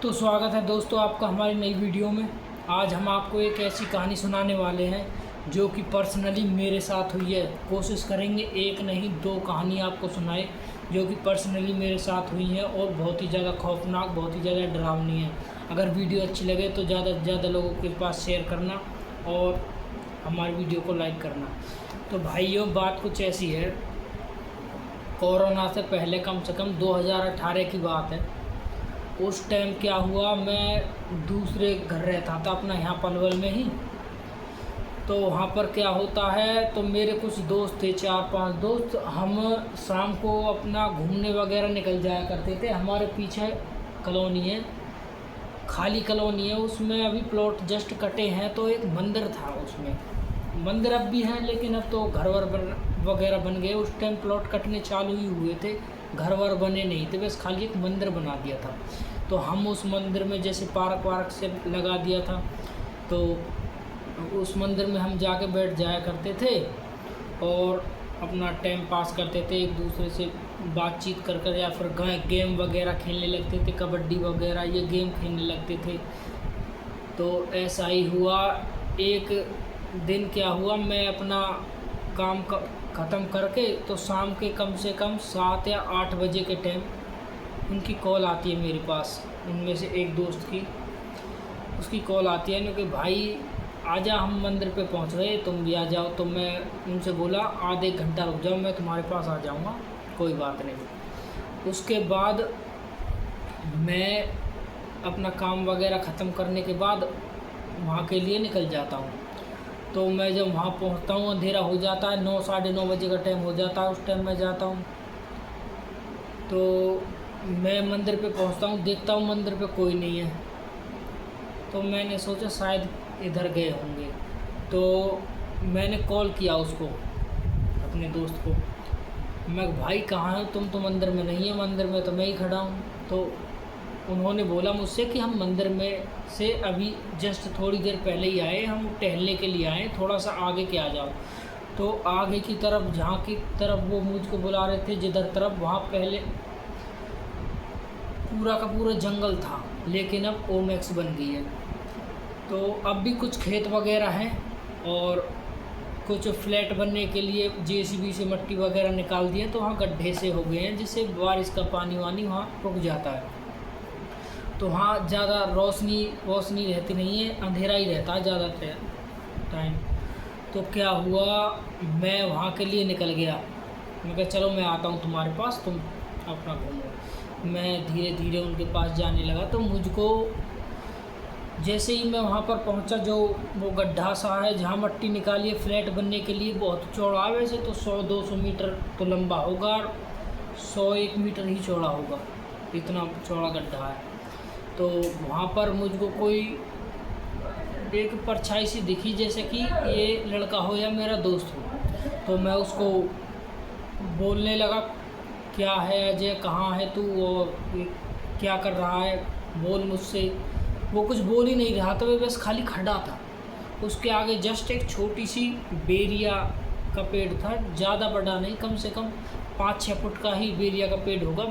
तो स्वागत है दोस्तों आपका हमारी नई वीडियो में। आज हम आपको एक ऐसी कहानी सुनाने वाले हैं जो कि पर्सनली मेरे साथ हुई है। कोशिश करेंगे एक नहीं दो कहानी आपको सुनाए जो कि पर्सनली मेरे साथ हुई हैं और बहुत ही ज़्यादा खौफनाक, बहुत ही ज़्यादा डरावनी है। अगर वीडियो अच्छी लगे तो ज़्यादा से ज़्यादा लोगों के पास शेयर करना और हमारी वीडियो को लाइक करना। तो भाइयों, बात कुछ ऐसी है, कोरोना से पहले कम से कम 2018 की बात है। उस टाइम क्या हुआ, मैं दूसरे घर रहता था अपना, यहाँ पलवल में ही। तो वहाँ पर क्या होता है, तो मेरे कुछ दोस्त थे, 4-5 दोस्त। हम शाम को अपना घूमने वगैरह निकल जाया करते थे। हमारे पीछे कॉलोनी है, खाली कॉलोनी है, उसमें अभी प्लॉट जस्ट कटे हैं। तो एक मंदिर था उसमें, मंदिर अब भी है लेकिन अब तो घर वर वगैरह बन गए। उस टाइम प्लॉट कटने चालू ही हुए थे, घर वर बने नहीं थे, बस खाली एक मंदिर बना दिया था। तो हम उस मंदिर में जैसे पार्क वार्क से लगा दिया था, तो उस मंदिर में हम जाके बैठ जाया करते थे और अपना टाइम पास करते थे, एक दूसरे से बातचीत कर या फिर गेम वगैरह खेलने लगते थे, कबड्डी वगैरह ये गेम खेलने लगते थे। तो ऐसा ही हुआ। एक दिन क्या हुआ, मैं अपना काम ख़त्म करके, तो शाम के कम से कम 7 या 8 बजे के टाइम उनकी कॉल आती है मेरे पास। उनमें से एक दोस्त की, उसकी कॉल आती है क्योंकि भाई आजा, हम मंदिर पे पहुंच गए, तुम भी आ जाओ। तो मैं उनसे बोला आधे घंटा रुक जाओ, मैं तुम्हारे पास आ जाऊंगा, कोई बात नहीं। उसके बाद मैं अपना काम वगैरह ख़त्म करने के बाद वहाँ के लिए निकल जाता हूँ। तो मैं जब वहाँ पहुँचता हूँ अंधेरा हो जाता है, 9 साढ़े 9 बजे का टाइम हो जाता है। उस टाइम मैं जाता हूँ, तो मैं मंदिर पे पहुँचता हूँ, देखता हूँ मंदिर पे कोई नहीं है। तो मैंने सोचा शायद इधर गए होंगे। तो मैंने कॉल किया उसको, अपने दोस्त को, मैं भाई कहाँ है, तुम तो मंदिर में नहीं है, मंदिर में तो मैं ही खड़ा हूँ। तो उन्होंने बोला मुझसे कि हम मंदिर में से अभी जस्ट थोड़ी देर पहले ही आए, हम टहलने के लिए आए, थोड़ा सा आगे के आ जाओ। तो आगे की तरफ, जहाँ की तरफ वो मुझको बुला रहे थे, जिधर तरफ, वहाँ पहले पूरा का पूरा जंगल था, लेकिन अब ओमैक्स बन गई है। तो अब भी कुछ खेत वगैरह हैं और कुछ फ्लैट बनने के लिए जेसीबी से मिट्टी वगैरह निकाल दिए, तो वहाँ गड्ढे से हो गए हैं जिससे बारिश का पानी वानी वहाँ रुक जाता है। तो वहाँ ज़्यादा रोशनी रहती नहीं है, अंधेरा ही रहता है ज़्यादा टाइम। तो क्या हुआ, मैं वहाँ के लिए निकल गया। मैं कहा चलो मैं आता हूँ तुम्हारे पास, तुम अपना घूमो। मैं धीरे धीरे उनके पास जाने लगा। तो मुझको जैसे ही मैं वहाँ पर पहुँचा, जो वो गड्ढा सा है जहाँ मिट्टी निकाली है फ्लैट बनने के लिए, बहुत चौड़ा है, वैसे तो 100-200 मीटर तो लंबा होगा, 100-1 मीटर ही चौड़ा होगा, इतना चौड़ा गड्ढा है। तो वहाँ पर मुझको कोई एक परछाई सी दिखी, जैसे कि ये लड़का हो या मेरा दोस्त हो। तो मैं उसको बोलने लगा, क्या है अजय, कहाँ है तू, और क्या कर रहा है, बोल मुझसे। वो कुछ बोल ही नहीं रहा था, वो बस खाली खड़ा था। उसके आगे जस्ट एक छोटी सी बेरिया का पेड़ था, ज़्यादा बड़ा नहीं, कम से कम 5-6 फुट का ही बेरिया का पेड़ होगा,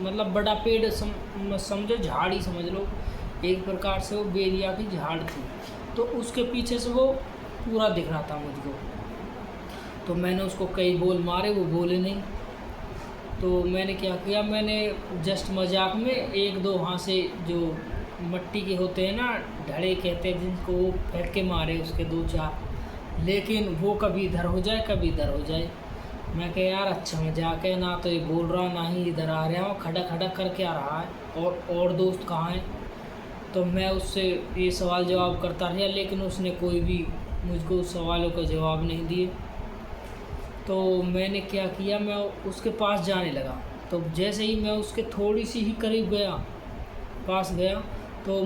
मतलब बड़ा पेड़ समझो, झाड़ ही समझ लो, एक प्रकार से वो बेरिया की झाड़ थी। तो उसके पीछे से वो पूरा दिख रहा था मुझको। तो मैंने उसको कई बोल मारे, वो बोले नहीं। तो मैंने क्या किया, मैंने जस्ट मजाक में 1-2 वहाँ से जो मिट्टी के होते हैं ना, ढड़े कहते हैं जिनको, वो फेंक के मारे उसके 2-4, लेकिन वो कभी इधर हो जाए कभी इधर हो जाए। मैं कह यार अच्छा मजाक है, ना तो ये बोल रहा ना ही इधर आ रहा है, खड़ा खड़ा करके आ रहा है, और दोस्त कहाँ हैं। तो मैं उससे ये सवाल जवाब करता रहा, लेकिन उसने कोई भी मुझको उस सवालों का जवाब नहीं दिए। तो मैंने क्या किया, मैं उसके पास जाने लगा। तो जैसे ही मैं उसके थोड़ी सी ही करीब गया, पास गया, तो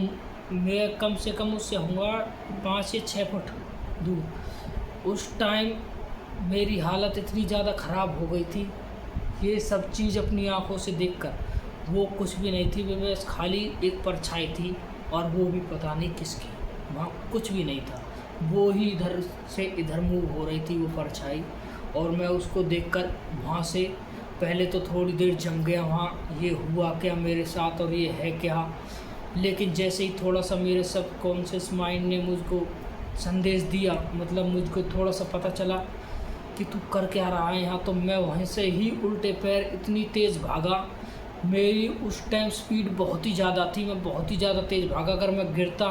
मैं कम से कम उससे होऊंगा 5 या 6 फुट दूर। उस टाइम मेरी हालत इतनी ज़्यादा ख़राब हो गई थी, ये सब चीज़ अपनी आँखों से देखकर। वो कुछ भी नहीं थी, बस खाली एक परछाई थी, और वो भी पता नहीं किसकी, वहाँ कुछ भी नहीं था। वो ही इधर से इधर मूव हो रही थी वो परछाई, और मैं उसको देखकर वहाँ से पहले तो थोड़ी देर जम गया वहाँ, ये हुआ क्या मेरे साथ और ये है क्या। लेकिन जैसे ही थोड़ा सा मेरे सबकॉन्शियस माइंड ने मुझको संदेश दिया, मतलब मुझको थोड़ा सा पता चला कि तू कर क्या रहा है यहाँ, तो मैं वहीं से ही उल्टे पैर इतनी तेज़ भागा। मेरी उस टाइम स्पीड बहुत ही ज़्यादा थी, मैं बहुत ही ज़्यादा तेज़ भागा। अगर मैं गिरता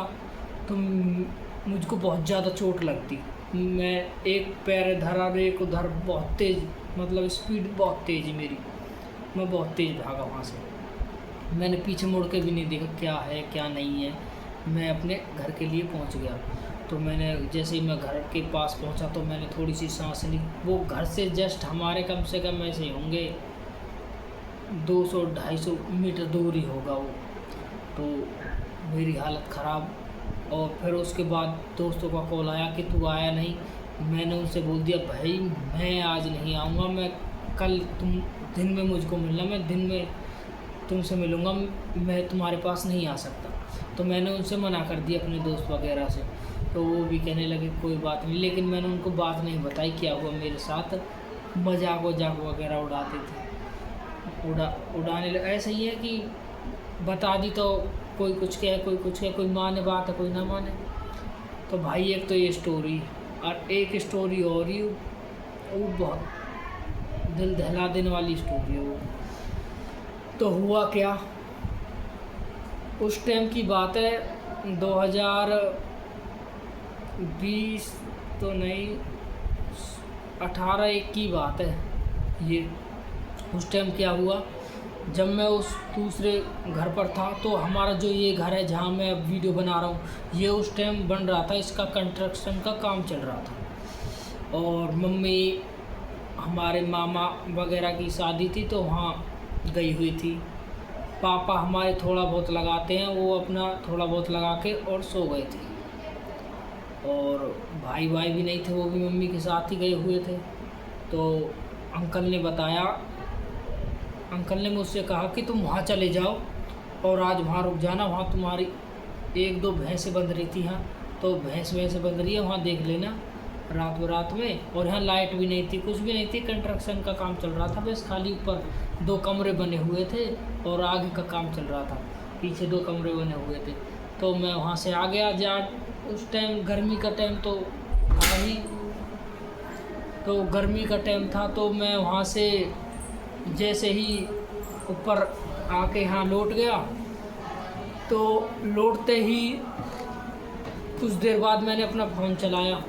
तो मुझको बहुत ज़्यादा चोट लगती। मैं एक पैर इधर और एक उधर, बहुत तेज़, मतलब स्पीड बहुत तेज़ है मेरी। मैं बहुत तेज़ भागा वहाँ से। मैंने पीछे मुड़ के भी नहीं देखा क्या है क्या नहीं है। मैं अपने घर के लिए पहुँच गया। तो मैंने जैसे ही मैं घर के पास पहुँचा तो मैंने थोड़ी सी सांस ली। वो घर से जस्ट हमारे कम से कम ऐसे होंगे 200-250 मीटर दूर ही होगा वो। तो मेरी हालत ख़राब। और फिर उसके बाद दोस्तों का कॉल आया कि तू आया नहीं। मैंने उनसे बोल दिया भाई मैं आज नहीं आऊँगा, मैं कल, तुम दिन में मुझको मिलना, मैं दिन में तुमसे मिलूँगा, मैं तुम्हारे पास नहीं आ सकता। तो मैंने उनसे मना कर दिया अपने दोस्त वगैरह से। तो वो भी कहने लगे कोई बात नहीं, लेकिन मैंने उनको बात नहीं बताई क्या हुआ मेरे साथ। मजाक वजाक वगैरह उड़ाते थे, उड़ाने लगे। ऐसा ही है कि बता दी तो कोई कुछ कहे, कोई कुछ कहे, कोई माने बात है कोई ना माने। तो भाई एक तो ये स्टोरी, और एक स्टोरी और ही, वो बहुत दिल दहला देने वाली स्टोरी है वो। तो हुआ क्या, उस टाइम की बात है 2020 तो नहीं, 18-1 की बात है ये। उस टाइम क्या हुआ, जब मैं उस दूसरे घर पर था तो हमारा जो ये घर है जहाँ मैं अब वीडियो बना रहा हूँ, ये उस टाइम बन रहा था, इसका कंस्ट्रक्शन का काम चल रहा था। और मम्मी, हमारे मामा वगैरह की शादी थी तो वहाँ गई हुई थी। पापा हमारे थोड़ा बहुत लगाते हैं, वो अपना थोड़ा बहुत लगा के और सो गए थे। और भाई भी नहीं थे, वो भी मम्मी के साथ ही गए हुए थे। तो अंकल ने बताया, अंकल ने मुझसे कहा कि तुम वहाँ चले जाओ और आज वहाँ रुक जाना, वहाँ तुम्हारी 1-2 भैंसें बंध रही थी। हाँ, तो भैंसें बंध रही है, वहाँ देख लेना रात में। और यहाँ लाइट भी नहीं थी, कुछ भी नहीं थी, कंस्ट्रक्शन का काम चल रहा था, बस खाली ऊपर 2 कमरे बने हुए थे और आगे का काम चल रहा था, पीछे 2 कमरे बने हुए थे। तो मैं वहाँ से आ गया। उस टाइम गर्मी का टाइम तो था ही, तो गर्मी का टाइम था। तो मैं वहाँ से जैसे ही ऊपर आके यहाँ लौट गया, तो लौटते ही कुछ देर बाद मैंने अपना फ़ोन चलाया।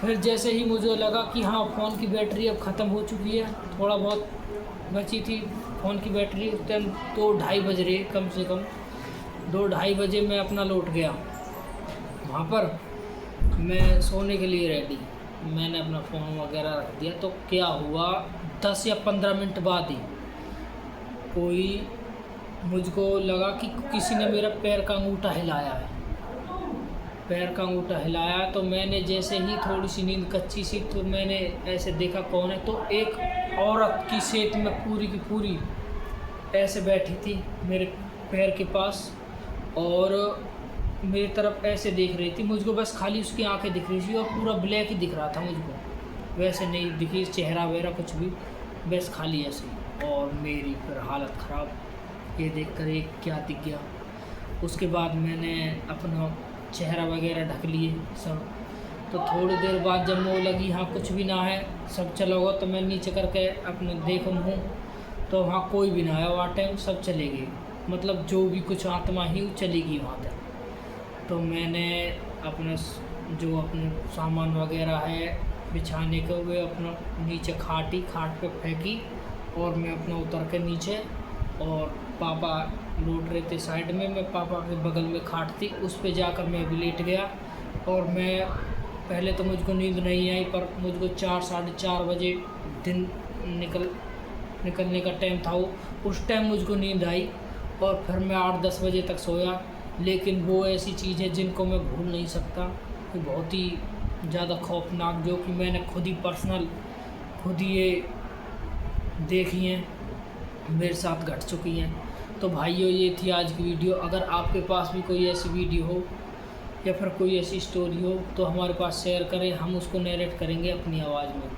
फिर जैसे ही मुझे लगा कि हाँ फ़ोन की बैटरी अब ख़त्म हो चुकी है, थोड़ा बहुत बची थी फ़ोन की बैटरी। उस टाइम 2-2:30 बज रहे, कम से कम 2-2:30 बजे मैं अपना लौट गया। वहाँ पर मैं सोने के लिए रेडी, मैंने अपना फ़ोन वगैरह रख दिया। तो क्या हुआ, 10 या 15 मिनट बाद ही कोई, मुझको लगा कि किसी ने मेरा पैर का अंगूठा हिलाया है। पैर का अंगूठा हिलाया तो मैंने जैसे ही, थोड़ी सी नींद कच्ची सी, तो मैंने ऐसे देखा कौन है। तो एक औरत की शेप में पूरी की पूरी ऐसे बैठी थी मेरे पैर के पास और मेरी तरफ ऐसे देख रही थी। मुझको बस खाली उसकी आंखें दिख रही थी और पूरा ब्लैक ही दिख रहा था मुझको, वैसे नहीं दिखी चेहरा वगैरह कुछ भी, बस खाली ऐसे। और मेरी फिर हालत ख़राब, ये देखकर एक क्या दिख गया। उसके बाद मैंने अपना चेहरा वगैरह ढक लिए सब। तो थोड़ी देर बाद जब वो लगी हाँ कुछ भी ना है, सब चला होगा, तो मैं नीचे करके अपने देखूँ हूँ तो वहाँ कोई भी ना आया। वहाँ टाइम सब चले गए, मतलब जो भी कुछ आत्मा ही वो चली गई वहाँ तक। तो मैंने अपना जो अपने सामान वगैरह है बिछाने के, वे अपना नीचे खाट पे फेंकी और मैं अपना उतर के नीचे, और पापा लौट रहे थे साइड में, मैं पापा के बगल में खाट थी, उस पे जाकर मैं भी लेट गया। और मैं पहले तो मुझको नींद नहीं आई, पर मुझको 4-4:30 बजे दिन निकलने का टाइम था वो, उस टाइम मुझको नींद आई। और फिर मैं 8-10 बजे तक सोया। लेकिन वो ऐसी चीज़ है जिनको मैं भूल नहीं सकता, कि बहुत ही ज़्यादा खौफनाक, जो कि मैंने खुद ही ये देखी हैं, मेरे साथ घट चुकी हैं। तो भाइयों, ये थी आज की वीडियो। अगर आपके पास भी कोई ऐसी वीडियो हो या फिर कोई ऐसी स्टोरी हो तो हमारे पास शेयर करें, हम उसको नरेट करेंगे अपनी आवाज़ में।